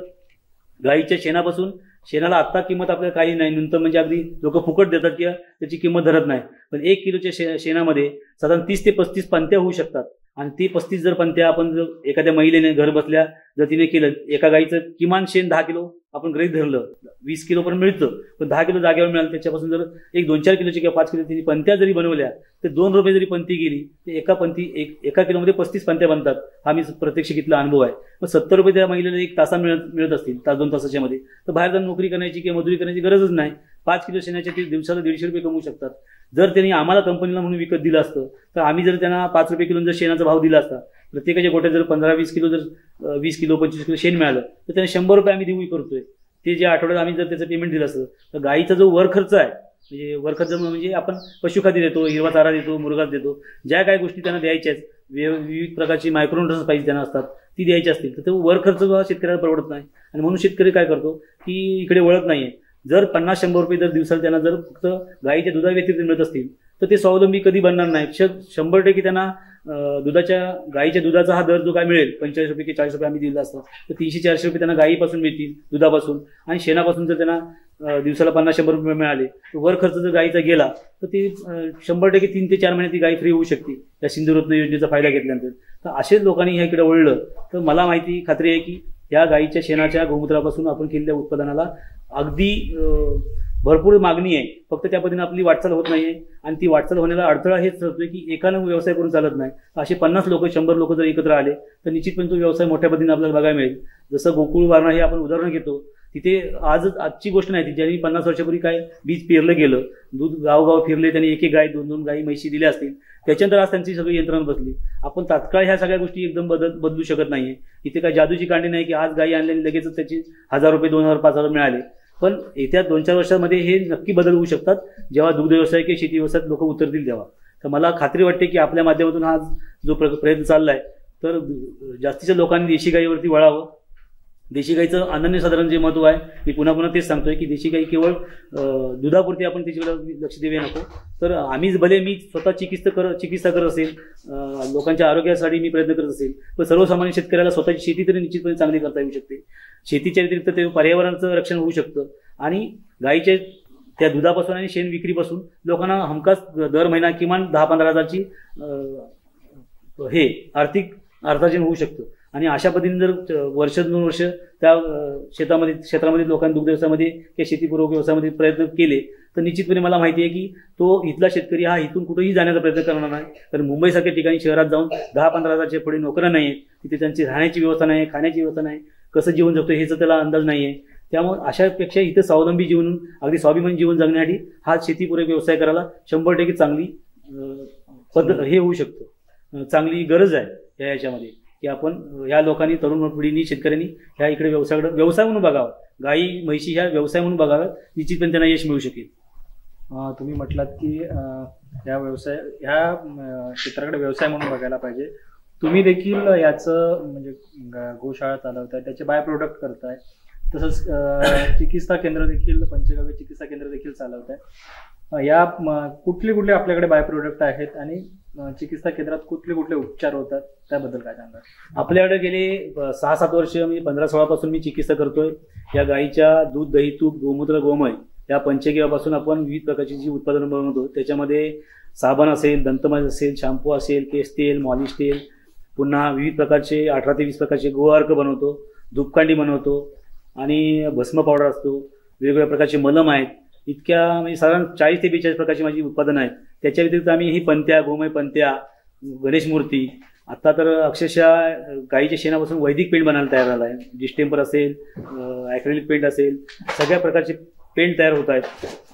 गायीच्या शेणापासून, शेणाला आत्ता किंमत आपल्याला काही नाही, नंतर म्हणजे अगदी लोक फुकट देतात किंवा त्याची किंमत धरत नाही. पण 1 किलोच्या शेणामध्ये साधारण 30 ते 35 पंत्या होऊ शकतात आणि ती 35 जर पंत्या आपण जर एखाद्या महिलेने घर बसल्या जर तिने केलं, एका गायीचं किमान शेण 10 किलो आपण गृहीत धरलं, 20 किलो पण मिळतं, पण 10 किलो जागेवर मिळालं, त्याच्यापासून जर एक 2-4 किलोची किंवा 5 किलो पंत्या जरी बनवल्या तर 2 रुपये जरी पंती गेली तर एका किलोमध्ये 35 पंत्या बनतात. हा मी प्रत्यक्ष घेतला अनुभव आहे. मग 70 रुपये त्या महिलेला 1 तासा मिळत असतील, 2 तासाच्या मध्ये, तर बाहेर जाऊन नोकरी करण्याची किंवा मजुरी करण्याची गरजच नाही. 5 किलो शेणाच्या ते दिवसाला 150 रुपये कमवू शकतात. जर त्यांनी आम्हाला कंपनीला म्हणून विकत दिलं असतं तर आम्ही जर त्यांना 5 रुपये किलो जर शेणाचा भाव दिला असता, प्रत्येकाच्या गोट्यात जर 15-20 किलो जर 20 किलो 25 किलो शेण मिळालं तर त्यांना 100 रुपये आम्ही देऊ करतोय. ते जे आठवड्यात आम्ही जर त्याचं पेमेंट दिलं असतं तर गायीचा जो वर खर्च आहे, म्हणजे वर खर्च म्हणजे आपण पशुखाद्य देतो, हिरवा चारा देतो, मुरगास देतो, ज्या काही गोष्टी त्यांना द्यायच्या आहेत, विविध प्रकारची मायक्रोन्युट्रिएंट्स पाहिजे त्यांना असतात, ती द्यायची असतील तर तो वर खर्च शेतकऱ्याला परवडत नाही. आणि म्हणून शेतकरी काय करतो की इकडे वळत नाहीये. जर 50-100 रुपये जर दिवसाला त्यांना जर फक्त गायीच्या दुधा व्यतिरिक्त मिळत असतील तर ते स्वावलंबी कधी बनणार नाही. 100% त्यांना गायीच्या दुधाचा हा दर जो काय मिळेल 45 रुपये की 40 रुपये आम्ही दिला असतो तर 300-400 रुपये त्यांना गायीपासून मिळतील दुधापासून. आणि शेणापासून जर त्यांना दिवसाला 50-100 रुपये मिळाले तर वर खर्च जर गायीचा गेला तर ती 100% 3 ते 4 महिने ती गायी फ्री होऊ शकते या सिंधुरत्न योजनेचा फायदा घेतल्यानंतर. तर असेच लोकांनी ह्या इकडे वळलं तर मला खात्री आहे की या गायीच्या शेणाच्या गोमूत्रापासून आपण केलेल्या उत्पादनाला अगदी भरपूर मागणी आहे. फक्त त्या पद्धतीने आपली वाटचाल होत नाहीये आणि ती वाटचाल होण्याला अडथळा हेच ठरतोय की एकानं व्यवसाय करून चालत नाही. असे 50 लोक 100 लोक जर एकत्र आले तर निश्चितपणे तो व्यवसाय मोठ्या पद्धतीने आपल्याला बघायला मिळेल. जसं गोकुळ वारणा हे आपण उदाहरण घेतो तिथे आजची गोष्ट नाही, ज्यांनी 50 वर्षापूर्वी काय बीज पेरलं गेलं, दूध गावगाव फिरले, त्यांनी एक गाय 2-2 गायी म्हशी दिल्या असतील, त्याच्यानंतर आज त्यांची सगळी यंत्रणा बसली. आपण तात्काळ ह्या सगळ्या गोष्टी एकदम बदलू शकत नाहीये. इथे काय जादूची कांडी नाही की आज गायी आणल्याने लगेचच त्याची 1000 रुपये 2000 5000 मिळाले. पण येत्या 2-4 वर्षांमध्ये हे नक्की बदल होऊ शकतात, जेव्हा दुग्ध व्यवसाय किंवा शेती व्यवसायात लोक उतरतील तेव्हा. तर मला खात्री वाटते की आपल्या माध्यमातून हा जो प्रयत्न चाललाय, तर जास्तीच्या लोकांनी देशी गायीवरती वळावं. देशी गाईचं अनन्यसाधारण जे महत्व आहे, मी पुन्हा पुन्हा तेच सांगतोय की देशी गाई केवळ दुधापुरती आपण त्याच्याकडे लक्ष देऊया नको. तर आम्हीच भले मी स्वतः चिकित्सा करत असेल, लोकांच्या आरोग्यासाठी मी प्रयत्न करत असेल, पण सर्वसामान्य शेतकऱ्याला स्वतःची शेती तरी निश्चितपणे चांगली करता येऊ शकते. शेतीच्या व्यतिरिक्त ते पर्यावरणाचं रक्षण होऊ शकतं आणि गाईच्या त्या दुधापासून आणि शेण विक्रीपासून लोकांना हमखास दर महिना किमान 10-15 हजारची हे आर्थिक अर्थार्जन होऊ शकतं. आणि अशा पद्धतीने जर वर्ष 2 वर्ष त्या क्षेत्रामध्ये लोकांनी दुग्ध व्यवसायामध्ये किंवा शेतीपूर्वक व्यवसायामध्ये प्रयत्न केले, तर निश्चितपणे मला माहिती आहे की तो इथला शेतकरी हा इथून कुठेही जाण्याचा प्रयत्न करणार नाही. कारण मुंबईसारख्या ठिकाणी शहरात जाऊन 10-15 हजारच्या पुढे नोकऱ्या नाही आहेत, तिथे त्यांची राहण्याची व्यवस्था नाही, खाण्याची व्यवस्था नाही, कसं जीवन जगतो ह्याचा त्याला अंदाज नाही आहे. त्यामुळे अशापेक्षा इथे स्वावलंबी जीवन, अगदी स्वाभिमानी जीवन जगण्यासाठी हा शेतीपूरक व्यवसाय करायला 100% चांगली हे होऊ शकतो, चांगली गरज आहे याच्यामध्ये की आपण ह्या लोकांनी, तरुण पिढीनी, शेतकऱ्यांनी ह्या इकडे व्यवसाय म्हणून बघावं. गाई म्हैशी ह्या व्यवसाय म्हणून बघाव्यात, निश्चितपणे त्यांना यश मिळू शकेल. तुम्ही म्हटलात की ह्या क्षेत्राकडे व्यवसाय म्हणून बघायला पाहिजे. तुम्ही देखील याचं म्हणजे गोशाळा चालवताय, त्याचे बाय प्रोडक्ट करताय, तसंच चिकित्सा केंद्र देखील, पंचगव्य चिकित्सा केंद्र देखील चालवताय. या कुठले आपल्याकडे बाय प्रोडक्ट आहेत आणि चिकित्सा केंद्रात कुठले उपचार होतात त्याबद्दल काय सांगा? आपल्याकडे गेले 6-7 वर्ष, म्हणजे 15-16 पासून मी चिकित्सा करतोय. या गायीच्या दूध, दही, तूप, गोमूत्र, गोमय या पंचगव्यापासून आपण विविध प्रकारची जी उत्पादनं बनवतो. त्याच्यामध्ये साबण असेल, दंतमांज असेल, शॅम्पू असेल, केस तेल, मॉलिश तेल, पुन्हा विविध प्रकारचे 18 ते 20 प्रकारचे गोअर्क बनवतो, धूपकांडी बनवतो आणि भस्म पावडर असतो, वेगवेगळ्या प्रकारचे मलम आहेत. इतक्या म्हणजे साधारण 40 ते 42 प्रकारची माझी उत्पादनं आहेत. त्याच्या व्यतिरिक्त आम्ही ही पंत्या, गोमय पंत्या, गणेश मूर्ती, आता तर अक्षरशः गाईच्या शेणापासून वैदिक पेंट बनायला तयार झाला आहे. डिस्टेंपर असेल, ॲक्रेलिक पेंट असेल, सगळ्या प्रकारचे पेंट तयार होत आहेत.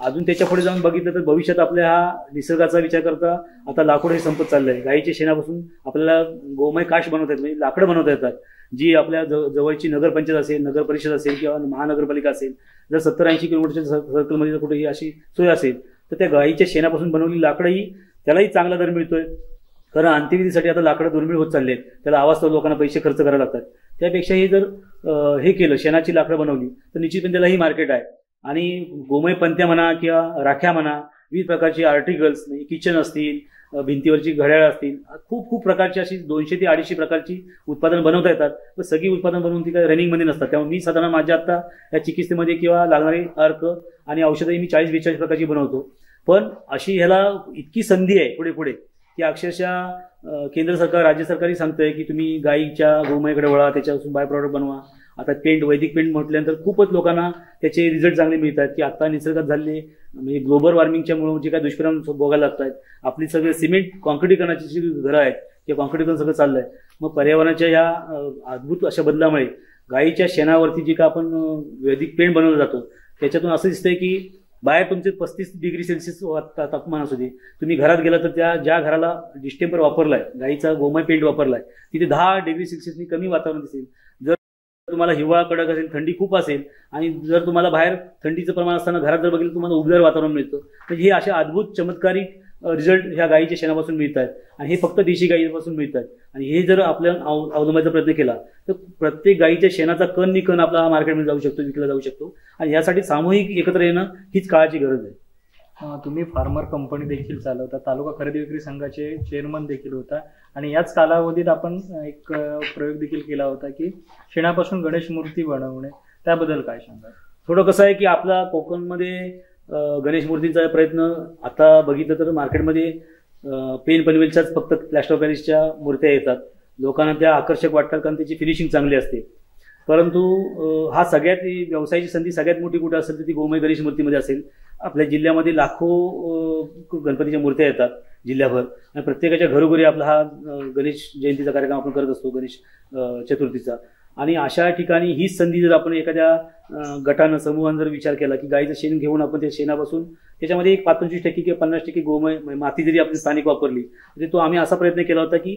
अजून त्याच्या पुढे जाऊन बघितलं तर भविष्यात आपल्या हा निसर्गाचा विचार करता आता लाकूड हे संपत चाललंय. गाईच्या शेणापासून आपल्याला गोमय काश बनवता येतात, म्हणजे लाकडं बनवता येतात, जी आपल्या जवळची नगरपंचायत असेल, नगर परिषद असेल किंवा महानगरपालिका असेल, जर 70-80 किलोमीटरच्या सर्कलमध्ये जर कुठेही अशी सोय असेल तर त्या गाईच्या शेणापासून बनवलेली लाकडंही त्यालाही चांगला दर मिळतोय. कारण अंत्यविधीसाठी आता लाकडं दुर्मिळ होत चालले आहेत, त्याला आवाज लोकांना पैसे खर्च करायला लागतात. त्यापेक्षा हे जर हे केलं, शेणाची लाकडं बनवली तर निश्चितपणे त्यालाही मार्केट आहे. आणि गोमय पंत्या म्हणा किंवा राख्या म्हणा, विविध प्रकारचे आर्टिकल्स म्हणजे किचन असतील, भिंतीवरची घड्याळ असतील, खूप प्रकारची अशी 200 ते 250 प्रकारची उत्पादनं बनवता येतात. पण सगळी उत्पादन बनवून ती काही रनिंगमध्ये नसतात. त्यामुळे मी साधारण माझ्या आता या चिकित्सेमध्ये किंवा लागणारे अर्क आणि औषधंही मी 40-42 प्रकारची बनवतो. पण अशी ह्याला इतकी संधी आहे पुढे की अक्षरशः केंद्र सरकार, राज्य सरकारही सांगतंय की तुम्ही गाईच्या गोमयाकडे वळा, त्याच्यापासून बाय प्रॉडक्ट बनवा. आता पेंट, वैदिक पेंट म्हटल्यानंतर खूपच लोकांना त्याचे रिझल्ट चांगले मिळतात. की आता निसर्गात झालेले म्हणजे ग्लोबल वॉर्मिंगच्या मुळे जे काही दुष्परिणाम भोगायला लागत आहेत, आपली सगळे सिमेंट कॉन्क्रिटीकरणाची जी घरं आहेत ते कॉन्क्रिटीकरण सगळं चाललंय. मग पर्यावरणाच्या या अद्भुत अशा बदलामुळे गाईच्या शेणावरती जे का आपण वैदिक पेंट बनवलं जातो, त्याच्यातून असं दिसतंय की बाहेर तुमचे 35 डिग्री सेल्सिअस तापमान असू दे, तुम्ही घरात गेला तर ज्या घराला डिस्टेंपर वापरलाय, गाईचा गोमय पेंट वापरलाय, तिथे 10 डिग्री सेल्सिअसनी कमी वातावरण दिसेल. जर तुम्हाला हिवाळा कडक असेल, थंडी खूप असेल आणि जर तुम्हाला बाहेर थंडीचं प्रमाण असताना घरात जर बघितलं तुम्हाला उबदार वातावरण मिळतं. म्हणजे हे असे अद्भुत चमत्कारिक रिझल्ट ह्या गाईच्या शेणापासून मिळत आहेत आणि हे फक्त देशी गाईपासून मिळत आहेत. आणि हे जर आपल्याला अवलंबायचा प्रयत्न केला तर प्रत्येक गाईच्या शेणाचा कण निकण आपला मार्केटमध्ये जाऊ शकतो, विकला जाऊ शकतो. आणि यासाठी सामूहिक एकत्र येणं हीच काळाची गरज आहे. तुम्ही फार्मर कंपनी देखील चालवता, तालुका खरेदी विक्री संघाचे चेअरमन देखील होता आणि याच कालावधीत आपण एक प्रयोग देखील केला होता की शेणापासून गणेश मूर्ती बनवणे, त्याबद्दल काय सांगा? थोडं कसं आहे की आपला कोकणमध्ये गणेश मूर्तींचा प्रयत्न आता बघितलं तर मार्केटमध्ये पेन पनवेलच्याच फक्त प्लॅस्टर ऑफ पॅरिसच्या मूर्त्या येतात. लोकांना त्या आकर्षक वाटतात कारण त्याची फिनिशिंग चांगली असते. परंतु हा सगळ्यात व्यवसायाची संधी सगळ्यात मोठी कुठे असेल तर ती गोमय गणेश मूर्तीमध्ये असेल. आपल्या जिल्ह्यामध्ये लाखो गणपतीच्या मूर्त्या येतात जिल्ह्याभर आणि प्रत्येकाच्या घरोघरी आपला हा गणेश जयंतीचा कार्यक्रम आपण करत असतो, गणेश चतुर्थीचा. आणि अशा ठिकाणी हीच संधी जर आपण एखाद्या गटानं समूहानं जर विचार केला की गाईचं शेण घेऊन आपण त्या शेणापासून त्याच्यामध्ये एक 25% किंवा 50% गोमय माती जरी आपण स्थानिक वापरली तर तो आम्ही असा प्रयत्न केला होता की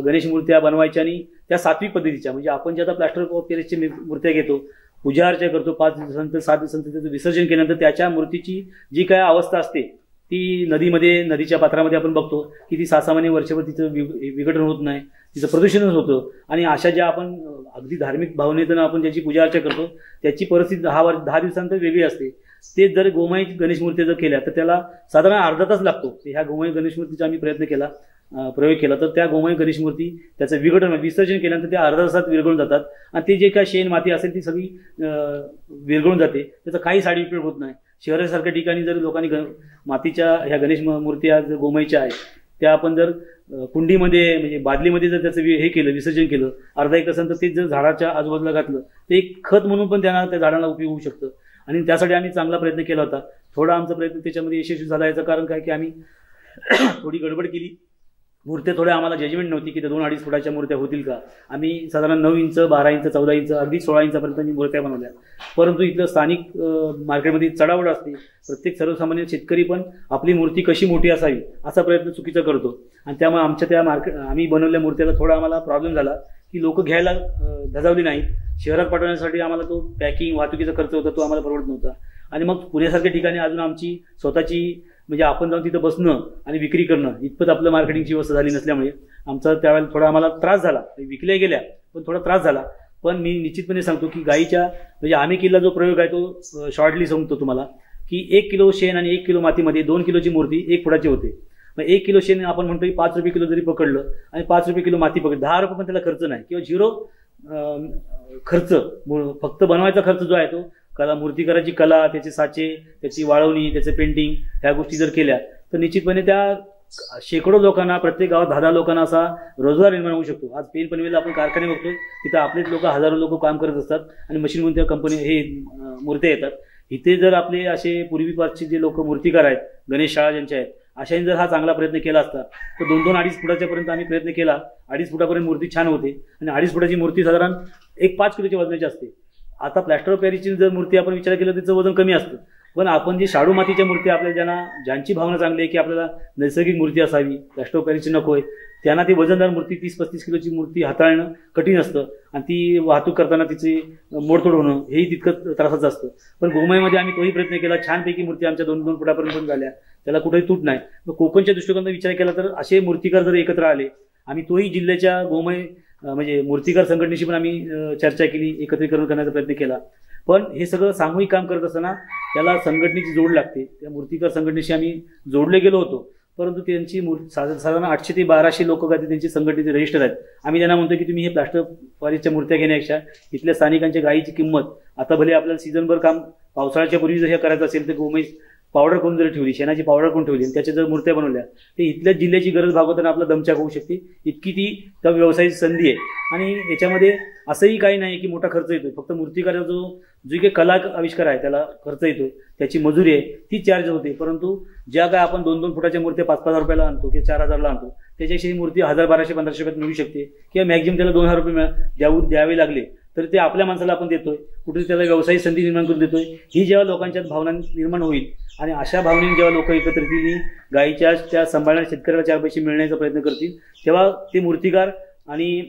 गणेश मूर्त्या बनवायच्या आणि त्या सात्विक पद्धतीच्या, म्हणजे आपण जे आता प्लास्टर ऑफ पॅरिसची मूर्त्या घेतो, पूजा अर्चा करतो, 5 दिवसांतर 7 दिवसांतर त्याचं विसर्जन केल्यानंतर त्याच्या मूर्तीची जी काय अवस्था असते ती नदीमध्ये, नदीच्या पात्रामध्ये आपण बघतो की ती 6-6 महिने वर्षभर तिचं विघटन होत नाही, तिचं प्रदूषणच होतं. आणि अशा ज्या आपण अगदी धार्मिक भावनेतून आपण ज्याची पूजा अर्चा करतो त्याची परिस्थिती 10 दिवसांतर वेगळी असते. ते जर गोमय गणेश मूर्ती जर केल्या तर त्याला साधारण अर्धा तास लागतो. ह्या गोमय गणेश मूर्तीचा आम्ही प्रयोग केला तर त्या गोमय गणेश मूर्ती त्याचं विसर्जन केल्यानंतर त्या अर्ध्या तासात विरघळून जातात आणि ते जे काय शेण माती असेल ती सगळी विरघळून जाते. त्याचा काही साईड इफेक्ट होत नाही. शहरासारख्या ठिकाणी जर लोकांनी मातीच्या ह्या गणेश मूर्त्या जर गोमयच्या आहेत त्या आपण जर कुंडीमध्ये म्हणजे बादलीमध्ये जर त्याचं हे केलं, विसर्जन केलं, अर्धा 1 तासानंतर ते जर झाडाच्या आजूबाजूला घातलं ते एक खत म्हणून पण त्यांना त्या झाडाला उपयोग होऊ शकतं. आणि त्यासाठी आम्ही चांगला प्रयत्न केला होता. थोडा आमचा प्रयत्न त्याच्यामध्ये यशस्वी झाला. याचं कारण काय की आम्ही थोडी गडबड केली. मूर्त्या थोड्या आम्हाला जजमेंट नव्हती की त्या 2-2.5 फुटाच्या मूर्त्या होतील का. आम्ही साधारण 9 इंच, 12 इंच, 14 इंच, अगदी 16 इंचापर्यंत आम्ही मूर्त्या बनवल्या. परंतु इथलं स्थानिक मार्केटमध्ये चढावड असते. प्रत्येक सर्वसामान्य शेतकरी पण आपली मूर्ती कशी मोठी असावी असा प्रयत्न चुकीचा करतो आणि त्यामुळे आमच्या त्या आम्ही बनवलेल्या मूर्त्याला थोडा आम्हाला प्रॉब्लेम झाला की लोक घ्यायला धजावली नाहीत. शहरात पाठवण्यासाठी आम्हाला तो पॅकिंग, वाहतुकीचा खर्च होता, तो आम्हाला परवडत नव्हता. आणि मग पुण्यासारख्या ठिकाणी अजून आमची स्वतःची म्हणजे आपण जाऊन तिथं बसणं आणि विक्री करणं इतपत आपलं मार्केटिंगची व्यवस्था झाली नसल्यामुळे आमचा त्यावेळेला थोडा आम्हाला त्रास झाला. विकल्या गेल्या पण थोडा त्रास झाला. पण मी निश्चितपणे सांगतो की गाईच्या म्हणजे आम्ही केलेला जो प्रयोग आहे तो शॉर्टली सांगतो तुम्हाला की 1 किलो शेण आणि 1 किलो मातीमध्ये 2 किलोची मूर्ती 1 फुटाची होते. मग 1 किलो शेण आपण म्हणतो की 5 रुपये किलो जरी पकडलं आणि 5 रुपये किलो माती पकडलं, 10 रुपये पण त्याला खर्च नाही किंवा 0 खर्च. फक्त बनवायचा खर्च जो आहे तो कला, मूर्तिकाराची कला, त्याचे साचे, त्याची वाळवणी, त्याचे पेंटिंग, ह्या गोष्टी जर केल्या तर निश्चितपणे त्या शेकडो लोकांना, प्रत्येक गावात 10-10 लोकांना असा रोजगार निर्माण होऊ शकतो. आज पेन पनवेलला आपण कारखाने बघतोय, तिथं आपलेच लोक, हजारो लोक काम करत असतात आणि मशीन कोणत्या कंपनी हे मूर्त्या येतात. इथे जर आपले असे पूर्वीपासचे जे लोक मूर्तिकार आहेत, गणेश शाळा ज्यांच्या आहेत, अशाने जर हा चांगला प्रयत्न केला असता तर 2-2-2.5 फुटाच्या पर्यंत आम्ही प्रयत्न केला. 2.5 फुटापर्यंत मूर्ती छान होते आणि 2.5 फुटाची मूर्ती साधारण 5 किलोच्या वजनाची असते. आता प्लॅस्टर ऑफ पॅरिसची जर मूर्ती आपण विचार केला त्याचं वजन कमी असतं. पण आपण जी शाडू मातीच्या मूर्ती आपल्याला ज्यांची भावना चांगली आहे की आपल्याला नैसर्गिक मूर्ती असावी, प्लॅस्टर ऑफ पॅरिसची नको आहे, त्यांना ती वजनदार मूर्ती 30-35 किलोची मूर्ती हाताळणं कठीण असतं आणि ती वाहतूक करताना तिची मोडतोड होणं हेही तितकं त्रासाचं असतं. पण गोमयमध्ये आम्ही तोही प्रयत्न केला. छानपैकी मूर्ती आमच्या 2-2 फुटापर्यंत पण झाल्या, त्याला कुठेही तूट नाही. मग कोकणच्या दृष्टिकोनाचा विचार केला तर असे मूर्तिकार जर एकत्र आले, आम्ही तोही जिल्ह्याच्या गोमय म्हणजे मूर्तिकार संघटनेशी पण आम्ही चर्चा केली, एकत्रीकरण करण्याचा प्रयत्न केला. पण हे सगळं सामूहिक काम करत असताना त्याला संघटनेची जोड लागते. त्या मूर्तिकार संघटनेशी आम्ही जोडले गेलो होतो, परंतु त्यांची साधारण 800 ते 1200 लोक काय त्यांची संघटनेचे रजिस्टर आहेत. आम्ही त्यांना म्हणतो की तुम्ही हे प्लास्टर पॅरिसच्या मूर्त्या घेण्यापेक्षा इथल्या स्थानिकांच्या गायीची किंमत, आता भले आपल्याला सीझनभर काम पावसाळ्याच्या पूर्वी जर हे करायचं असेल तर गोमय पावडर करून जर ठेवली, शेणाची पावडर करून ठेवली आणि त्याच्या जर मूर्त्या बनवल्या तर इथल्या जिल्ह्याची गरज भागवताना आपला दमछाक होऊ शकते. इतकी ती त्या व्यवसायाची संधी आहे. आणि याच्यामध्ये असंही काही नाही की मोठा खर्च येतोय. फक्त मूर्तिकाराचा जो काही कला आविष्कार आहे त्याला खर्च येतोय, त्याची मजुरी आहे ती चार्ज होते. परंतु ज्या काय आपण 2-2 फुटाच्या मूर्त्या 5,000 रुपयाला आणतो किंवा 4,000ला आणतो, त्याच्याशी ही मूर्ती 1,000, 1200, 1500 रुपयात मिळू शकते किंवा मॅक्झिमम त्याला 2,000 रुपये द्यावे लागले तर ते आपल्या माणसाला आपण देतोय, कुठे त्याला व्यवसायिक संधी निर्माण करून देतोय. ही जेव्हा लोकांच्या भावना निर्माण होईल आणि अशा भावनेने जेव्हा लोक एकत्र येतील, गायीच्या त्या सांभाळणाऱ्या शेतकऱ्याला 4 पैसे मिळण्याचा प्रयत्न करतील, तेव्हा ते मूर्तिकार आणि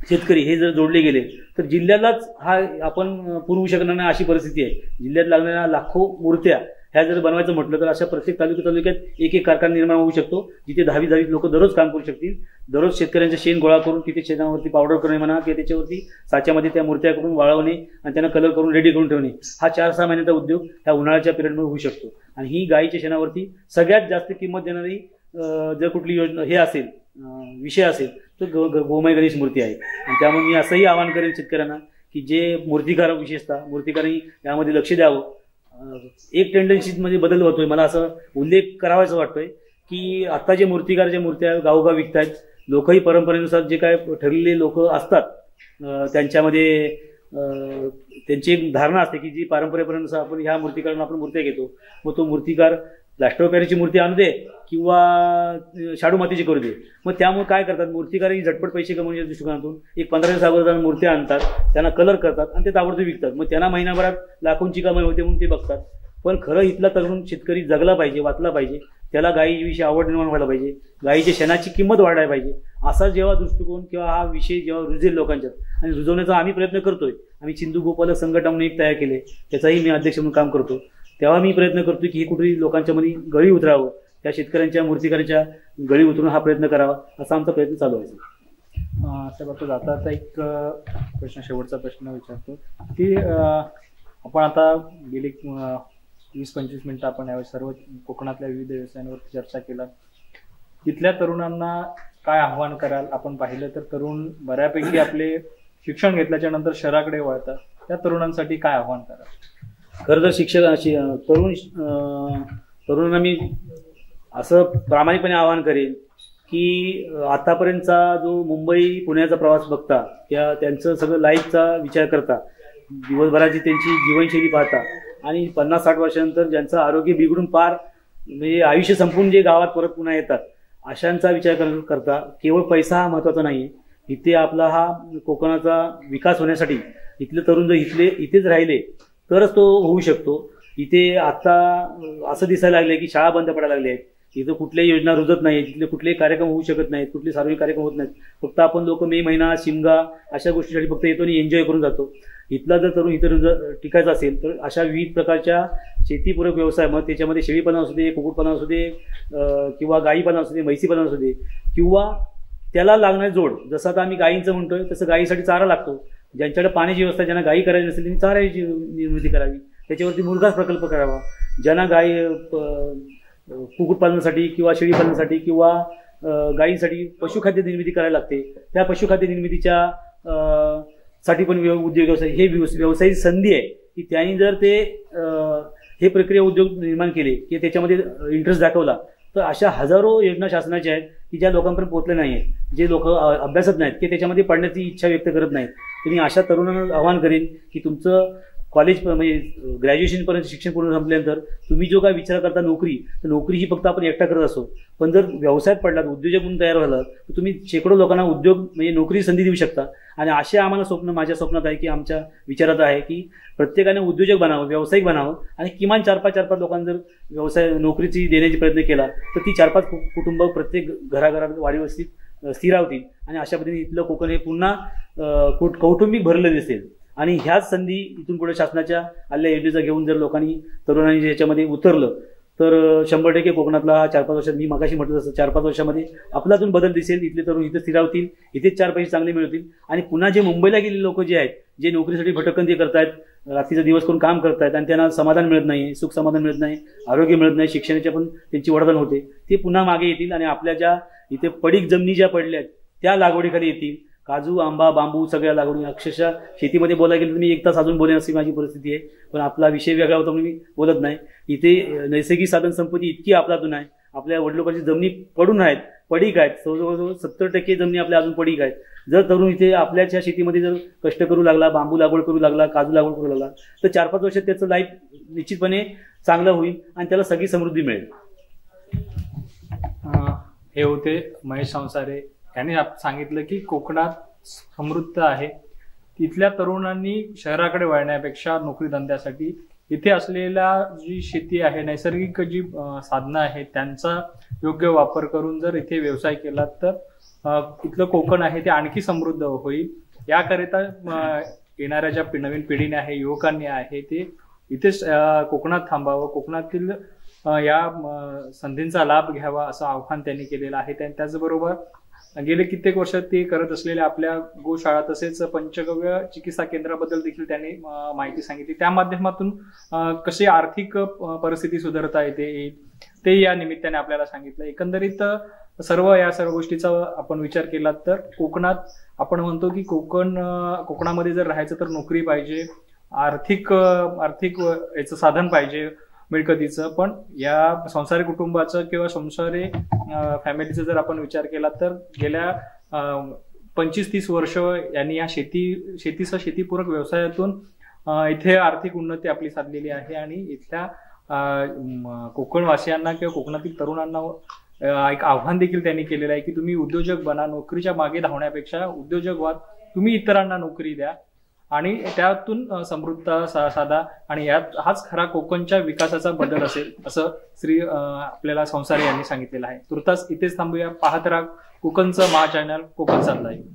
शेतकरी हे जर जोडले गेले तर जिल्ह्यालाच हा आपण पुरवू शकणार नाही अशी परिस्थिती आहे. जिल्ह्यात लागणाऱ्या लाखो मूर्त्या ह्या जर बनवायचं म्हटलं तर अशा प्रत्येक तालुक्यात एक कारखाना निर्माण होऊ शकतो, जिथे 10-20 लोक दररोज काम करू शकतील. दररोज शेतकऱ्यांचं शेण गोळा करून तिथे शेणावरती पावडर करणे म्हणा किंवा त्याच्यावरती साच्यामध्ये त्या मूर्त्या करून वाळवणे आणि त्यांना कलर करून रेडी करून ठेवणे, हा 4-6 महिन्याचा उद्योग ह्या उन्हाळ्याच्या पिरियडमध्ये होऊ शकतो. आणि ही गायीच्या शेणावरती सगळ्यात जास्त किंमत देणारी जर कुठली योजना हे असेल, विषय असेल तर गोमय गणेश मूर्ती आहे. आणि त्यामुळे मी असंही आवाहन करेन शेतकऱ्यांना की जे मूर्तिकार, विशेषतः मूर्तिकारांनी यामध्ये लक्ष द्यावं. एक टेंडन्सीमध्ये बदल होतोय, मला असं उल्लेख करावायचा वाटतोय की आता जे मूर्तिकार जे मूर्त्या गावोगाव विकतायत, लोकही परंपरेनुसार जे काय ठरलेले लोक असतात त्यांच्यामध्ये त्यांची एक धारणा असते की जी पारंपरेनुसार आपण ह्या मूर्तिकारांना आपण मूर्त्या घेतो. मग तो मूर्तिकार प्लॅस्टर ऑफ पॅरिसची मूर्ती आणू दे किंवा शाडू मातीची करू दे. मग त्यामुळे काय करतात, मूर्तिकारही झटपट पैसे कमवण्याच्या दृष्टिकोनातून एक 15 दिवस अगोदर मूर्त्या आणतात, त्यांना कलर करतात आणि ते ताबडतोब विकतात. मग त्यांना महिनाभरात लाखोंची कमाई होते म्हणून ते बघतात. पण खरं इथला तरुण शेतकरी जगला पाहिजे, वाचला पाहिजे, त्याला गायीविषयी आवड निर्माण व्हायला पाहिजे, गायीच्या शेणाची किंमत वाढायला पाहिजे. असा जेव्हा दृष्टिकोन किंवा हा विषय जेव्हा रुजेल लोकांच्यात आणि रुजवण्याचा आम्ही प्रयत्न करतोय, आम्ही सिंधू गोपालक संघटना म्हणून एक तयार केले, त्याचाही मी अध्यक्ष म्हणून काम करतो, तेव्हा मी प्रयत्न करतो की हे कुठेतरी लोकांच्या मध्ये गळी उतरावं, त्या शेतकऱ्यांच्या मूर्तिकारांच्या गळी उतरून हा प्रयत्न करावा, असा आमचा प्रयत्न चालू आहे. साहेब आता जाता आता एक प्रश्न, शेवटचा प्रश्न विचारतो की आपण आता गेली 20-25 मिनिटं आपण यावेळी सर्व कोकणातल्या विविध व्यवसायांवरती चर्चा केला. तिथल्या तरुणांना काय आव्हान कराल? आपण पाहिलं तर तरुण बऱ्यापैकी आपले शिक्षण घेतल्याच्या नंतर शहराकडे वळतात, त्या तरुणांसाठी काय आव्हान कराल? खरं तर तरुणांना मी असं प्रामाणिकपणे आवाहन करेन की आतापर्यंतचा जो मुंबई पुण्याचा प्रवास बघता, त्या त्यांचं सगळं लाईफचा विचार करता, दिवसभराची त्यांची जीवनशैली पाहता आणि 50-60 वर्षानंतर ज्यांचं आरोग्य बिघडून पार म्हणजे आयुष्य संपून जे गावात परत पुन्हा येतात, अशांचा विचार करता केवळ पैसा हा महत्त्वाचा नाही. इथे आपला हा कोकणाचा विकास होण्यासाठी इथले तरुण जर इथेच राहिले तरच तो होऊ शकतो. इथे आता असं दिसायला लागले की शाळा बंद पडायला लागल्या आहेत, इथं कुठल्याही योजना रुजत नाही, तिथले कुठलेही कार्यक्रम होऊ शकत नाहीत, कुठले सार्वजनिक कार्यक्रम होत नाहीत. फक्त आपण लोक मे महिना, शिमगा अशा गोष्टीसाठी फक्त येतो आणि एन्जॉय करून जातो. इथला जर तरुण इथं टिकायचा असेल तर अशा विविध प्रकारच्या शेतीपूरक व्यवसाय, मग त्याच्यामध्ये शेळीपालन असू दे, कुक्कुटपालन असू दे, किंवा गाईपालन असू दे, म्हैसीपालन असू दे, किंवा त्याला लागणारे जोड, जसं आता आम्ही गायींचं म्हणतोय तसं गायीसाठी चारा लागतो. ज्यांच्याकडे पाण्याची व्यवस्था, ज्यांना गायी करायची नसेल त्यांनी चाऱ्याची निर्मिती करावी, त्याच्यावरती मुरघास प्रकल्प करावा. ज्यांना गायी कुक्कुटपालनासाठी किंवा शेळीपालनासाठी किंवा गायींसाठी पशुखाद्य निर्मिती करायला लागते, त्या पशुखाद्य निर्मितीच्या साठी पण उद्योग व्यवसाय हे व्यवसायाची संधी आहे की त्यांनी जर ते हे प्रक्रिया उद्योग निर्माण केले की त्याच्यामध्ये इंटरेस्ट दाखवला तर अशा हजारो योजना शासनाच्या आहेत की ज्या लोकांपर्यंत पोहोचल्या नाही आहेत, जे लोक अभ्यासत नाहीत की त्याच्यामध्ये पडण्याची इच्छा व्यक्त करत नाहीत. तुम्ही अशा तरुणांना आवाहन करेन की तुमचं कॉलेज म्हणजे ग्रॅज्युएशनपर्यंत शिक्षण पूर्ण संपल्यानंतर तुम्ही जो काय विचार करता नोकरी, तर नोकरी ही फक्त आपण एकटा करत असो, पण जर व्यवसायात पडलात, उद्योजक म्हणून तयार व्हालात तर तुम्ही शेकडो लोकांना उद्योग म्हणजे नोकरी संधी देऊ शकता. आणि असे आम्हाला स्वप्न, माझ्या स्वप्नात आहे की आमच्या विचारात आहे की प्रत्येकाने उद्योजक बनावं, व्यावसायिक बनावं आणि किमान 4-5 लोकांना जर व्यवसाय नोकरीची देण्याची प्रयत्न केला तर ती 4-5 कुटुंब प्रत्येक घराघरात वाडीवस्तीत स्थिरावतील आणि अशा पद्धतीने इथलं कोकण हे पुन्हा कौटुंबिक भरलं दिसेल. आणि ह्याच संधी इथून पुढे शासनाच्या आलेल्या योजनेचा घेऊन जर लोकांनी, तरुणांनी ह्याच्यामध्ये उतरलं तर 100% कोकणातला हा 4-5 वर्षात, मी मागाशी म्हटलं तसं 4-5 वर्षामध्ये आपला अजून बदल दिसेल. इथले तरुण इथे स्थिरावतील, इथेच 4 पैसे चांगले मिळतील आणि पुन्हा जे मुंबईला गेलेले लोक जे आहेत, जे नोकरीसाठी भटकंती करतायत, रात्रीचा दिवस करून काम करतायत आणि त्यांना समाधान मिळत नाही, सुख समाधान मिळत नाही, आरोग्य मिळत नाही, शिक्षणाच्या पण त्यांची वडदण होते, ते पुन्हा मागे येतील आणि आपल्या ज्या इथे पडीक जमिनी ज्या पडल्या आहेत त्या लागवडीखाली येतील. काजू, आंबा, बांबू सगळ्या लागवडी, अक्षरशः शेतीमध्ये बोलायला गेलं तर मी 1 तास अजून बोलेन अशी माझी परिस्थिती आहे, पण आपला विषय वेगळा होता म्हणून मी बोलत नाही. इथे नैसर्गिक साधन संपत्ती इतकी आपल्यातून आहे, आपल्या वडिलोपाची जमिनी पडून आहेत, पडीक आहेत, जवळजवळ 70% जमिनी आपल्या अजून पडीक आहेत. जर तरुण इथे आपल्याच्या शेतीमध्ये जर कष्ट करू लागला, बांबू लागवड करू लागला, काजू लागवड करू लागला तर 4-5 वर्षात त्याचं लाईफ निश्चितपणे चांगलं होईल आणि त्याला सगळी समृद्धी मिळेल. हे होते महेश संसारे यांनी सांगितलं की कोकणात समृद्ध आहे, तिथल्या तरुणांनी शहराकडे वळण्यापेक्षा नोकरी धंद्यासाठी इथे असलेल्या जी शेती आहे, नैसर्गिक जी साधनं आहेत त्यांचा योग्य वापर करून जर इथे व्यवसाय केला तर इथलं कोकण आहे ते आणखी समृद्ध होईल. याकरिता येणाऱ्या ज्या नवीन पिढीने आहे, युवकांनी आहे, ते इथेच कोकणात थांबावं, कोकणातील या संधींचा लाभ घ्यावा असं आव्हान त्यांनी केलेलं आहे. त्याचबरोबर गेले कित्येक वर्ष ते करत असलेल्या आपल्या गोशाळा तसेच पंचगव्य चिकित्सा केंद्राबद्दल देखील त्यांनी माहिती सांगितली. त्या माध्यमातून कशी आर्थिक परिस्थिती सुधारता येते ते या निमित्ताने आपल्याला सांगितलं. एकंदरीत या सर्व गोष्टीचा आपण विचार केला तर कोकणात आपण म्हणतो की कोकणामध्ये जर राहायचं तर नोकरी पाहिजे, आर्थिक याचं साधन पाहिजे मिळकतीचं, पण या संसारी कुटुंबाचं किंवा संसारी फॅमिलीचा जर आपण विचार केला तर गेल्या 25-30 वर्ष यांनी या शेतीपूरक व्यवसायातून इथे आर्थिक उन्नती आपली साधलेली आहे आणि इथल्या कोकणवासियांना किंवा कोकणातील तरुणांना एक आव्हान देखील त्यांनी केलेलं आहे की तुम्ही उद्योजक बना, नोकरीच्या मागे धावण्यापेक्षा उद्योजक व्हा, तुम्ही इतरांना नोकरी द्या आणि त्यातून समृद्ध साधा आणि हाच खरा कोकणच्या विकासाचा बदल असेल असं आपल्याला संसारे यांनी सांगितलेलं आहे. तुर्तास इथेच थांबूया. पाहत राहा कोकणचं महा चॅनल कोकण साथ लाईव्ह.